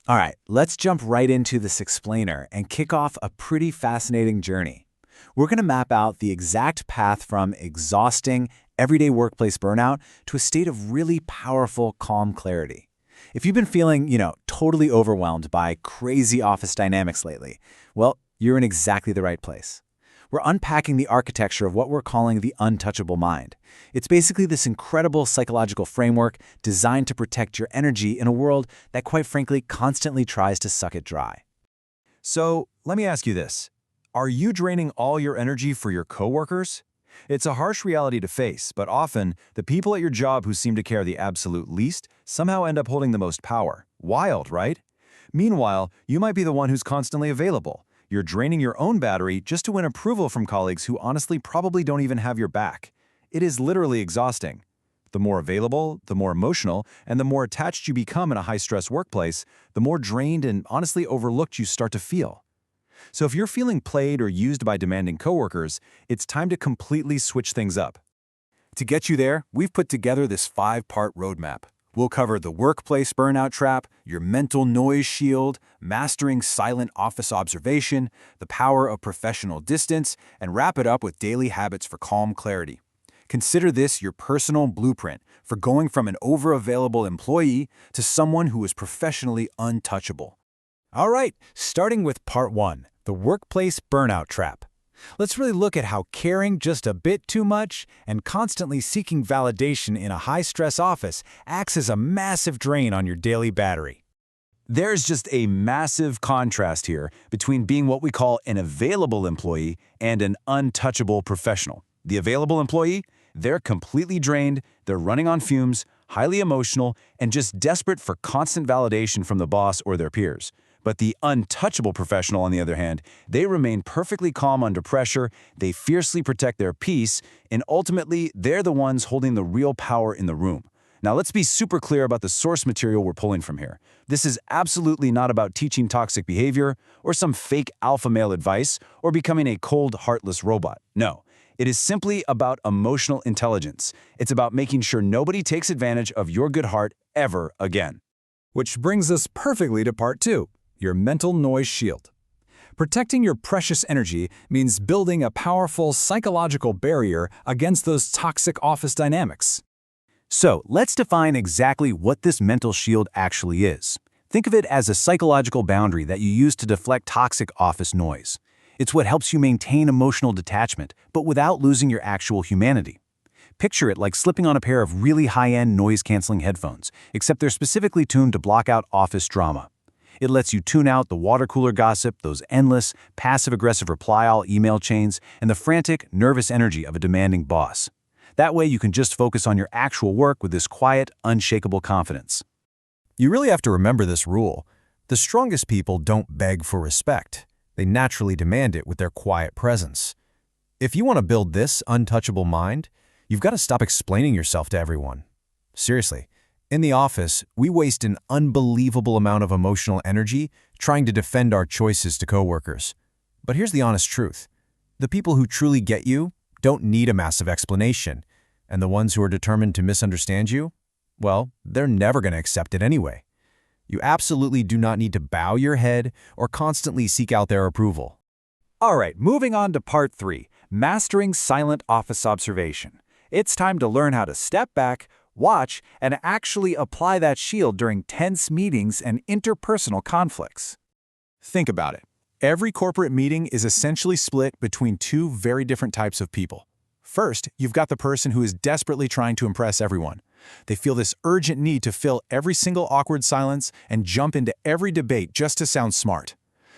All right, let's jump right into this explainer and kick off a pretty fascinating journey. We're going to map out the exact path from exhausting, everyday workplace burnout to a state of really powerful, calm clarity. If you've been feeling, totally overwhelmed by crazy office dynamics lately, well, you're in exactly the right place. We're unpacking the architecture of what we're calling the untouchable mind. It's basically this incredible psychological framework designed to protect your energy in a world that, quite frankly, constantly tries to suck it dry. So, let me ask you this. Are you draining all your energy for your coworkers? It's a harsh reality to face, but often, the people at your job who seem to care the absolute least somehow end up holding the most power. Wild, right? Meanwhile, you might be the one who's constantly available. You're draining your own battery just to win approval from colleagues who honestly probably don't even have your back. It is literally exhausting. The more available, the more emotional, and the more attached you become in a high-stress workplace, the more drained and honestly overlooked you start to feel. So if you're feeling played or used by demanding coworkers, it's time to completely switch things up. To get you there, we've put together this 5-part roadmap. We'll cover the workplace burnout trap, your mental noise shield, mastering silent office observation, the power of professional distance, and wrap it up with daily habits for calm clarity. Consider this your personal blueprint for going from an over-available employee to someone who is professionally untouchable. All right, starting with part 1, the workplace burnout trap. Let's really look at how caring just a bit too much and constantly seeking validation in a high-stress office acts as a massive drain on your daily battery. There's just a massive contrast here between being what we call an available employee and an untouchable professional. The available employee, they're completely drained, they're running on fumes, highly emotional, and just desperate for constant validation from the boss or their peers. But the untouchable professional, on the other hand, they remain perfectly calm under pressure, they fiercely protect their peace, and ultimately, they're the ones holding the real power in the room. Now, let's be super clear about the source material we're pulling from here. This is absolutely not about teaching toxic behavior, or some fake alpha male advice, or becoming a cold, heartless robot. No. It is simply about emotional intelligence. It's about making sure nobody takes advantage of your good heart ever again. Which brings us perfectly to part 2. Your mental noise shield. Protecting your precious energy means building a powerful psychological barrier against those toxic office dynamics. So, let's define exactly what this mental shield actually is. Think of it as a psychological boundary that you use to deflect toxic office noise. It's what helps you maintain emotional detachment, but without losing your actual humanity. Picture it like slipping on a pair of really high-end noise-canceling headphones, except they're specifically tuned to block out office drama. It lets you tune out the water cooler gossip, those endless, passive-aggressive reply-all email chains, and the frantic, nervous energy of a demanding boss. That way you can just focus on your actual work with this quiet, unshakable confidence. You really have to remember this rule. The strongest people don't beg for respect. They naturally demand it with their quiet presence. If you want to build this untouchable mind, you've got to stop explaining yourself to everyone. Seriously. In the office, we waste an unbelievable amount of emotional energy trying to defend our choices to coworkers. But here's the honest truth. The people who truly get you don't need a massive explanation, and the ones who are determined to misunderstand you, well, they're never going to accept it anyway. You absolutely do not need to bow your head or constantly seek out their approval. All right, moving on to part 3, mastering silent office observation. It's time to learn how to step back, watch, and actually apply that shield during tense meetings and interpersonal conflicts. Think about it. Every corporate meeting is essentially split between 2 very different types of people. First, you've got the person who is desperately trying to impress everyone. They feel this urgent need to fill every single awkward silence and jump into every debate just to sound smart.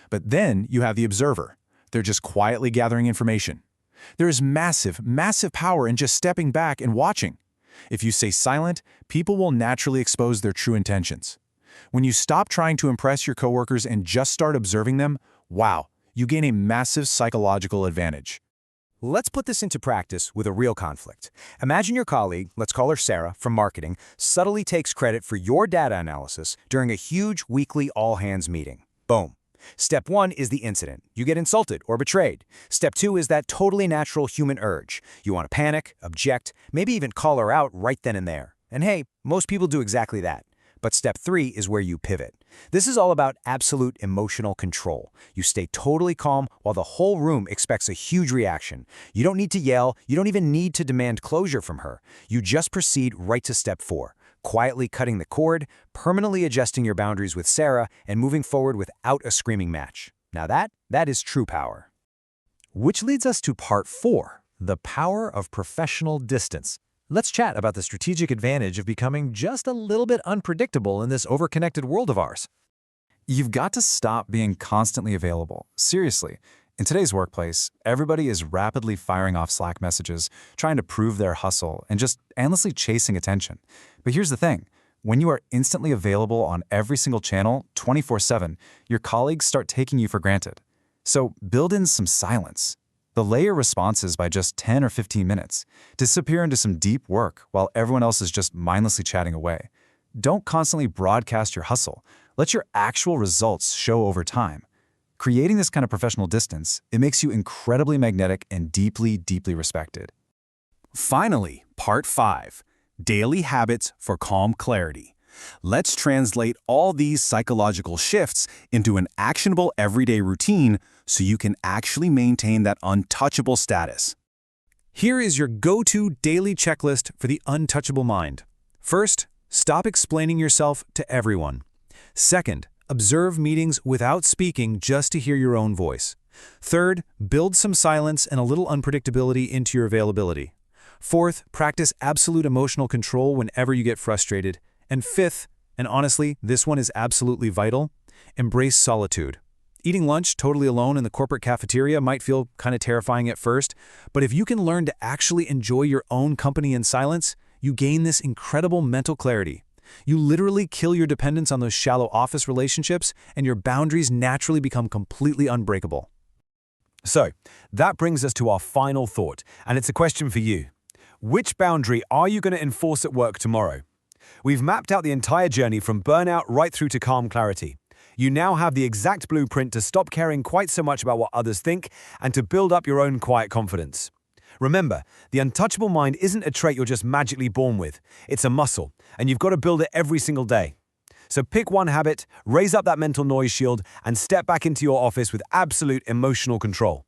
But then you have the observer. They're just quietly gathering information. There is massive, massive power in just stepping back and watching. If you stay silent, people will naturally expose their true intentions. When you stop trying to impress your coworkers and just start observing them, wow, you gain a massive psychological advantage. Let's put this into practice with a real conflict. Imagine your colleague, let's call her Sarah, from marketing, subtly takes credit for your data analysis during a huge weekly all-hands meeting. Boom. Step 1 is the incident. You get insulted or betrayed. Step 2 is that totally natural human urge. You want to panic, object, maybe even call her out right then and there. And hey, most people do exactly that. But step 3 is where you pivot. This is all about absolute emotional control. You stay totally calm while the whole room expects a huge reaction. You don't need to yell, you don't even need to demand closure from her. You just proceed right to step 4, quietly cutting the cord, permanently adjusting your boundaries with Sarah, and moving forward without a screaming match. Now that is true power. Which leads us to part 4, the power of professional distance. Let's chat about the strategic advantage of becoming just a little bit unpredictable in this overconnected world of ours. You've got to stop being constantly available. Seriously. In today's workplace, everybody is rapidly firing off Slack messages, trying to prove their hustle, and just endlessly chasing attention. But here's the thing. When you are instantly available on every single channel, 24/7, your colleagues start taking you for granted. So build in some silence. Delay your responses by just 10 or 15 minutes. Disappear into some deep work while everyone else is just mindlessly chatting away. Don't constantly broadcast your hustle. Let your actual results show over time. Creating this kind of professional distance, it makes you incredibly magnetic and deeply, deeply respected. Finally, part 5, daily habits for calm clarity. Let's translate all these psychological shifts into an actionable everyday routine so you can actually maintain that untouchable status. Here is your go-to daily checklist for the untouchable mind. First, stop explaining yourself to everyone. Second, observe meetings without speaking just to hear your own voice. Third, build some silence and a little unpredictability into your availability. Fourth, practice absolute emotional control whenever you get frustrated. And fifth, and honestly, this one is absolutely vital, embrace solitude. Eating lunch totally alone in the corporate cafeteria might feel kind of terrifying at first, but if you can learn to actually enjoy your own company in silence, you gain this incredible mental clarity. You literally kill your dependence on those shallow office relationships, and your boundaries naturally become completely unbreakable. So, that brings us to our final thought, and it's a question for you. Which boundary are you going to enforce at work tomorrow? We've mapped out the entire journey from burnout right through to calm clarity. You now have the exact blueprint to stop caring quite so much about what others think and to build up your own quiet confidence. Remember, the untouchable mind isn't a trait you're just magically born with. It's a muscle, and you've got to build it every single day. So pick one habit, raise up that mental noise shield, and step back into your office with absolute emotional control.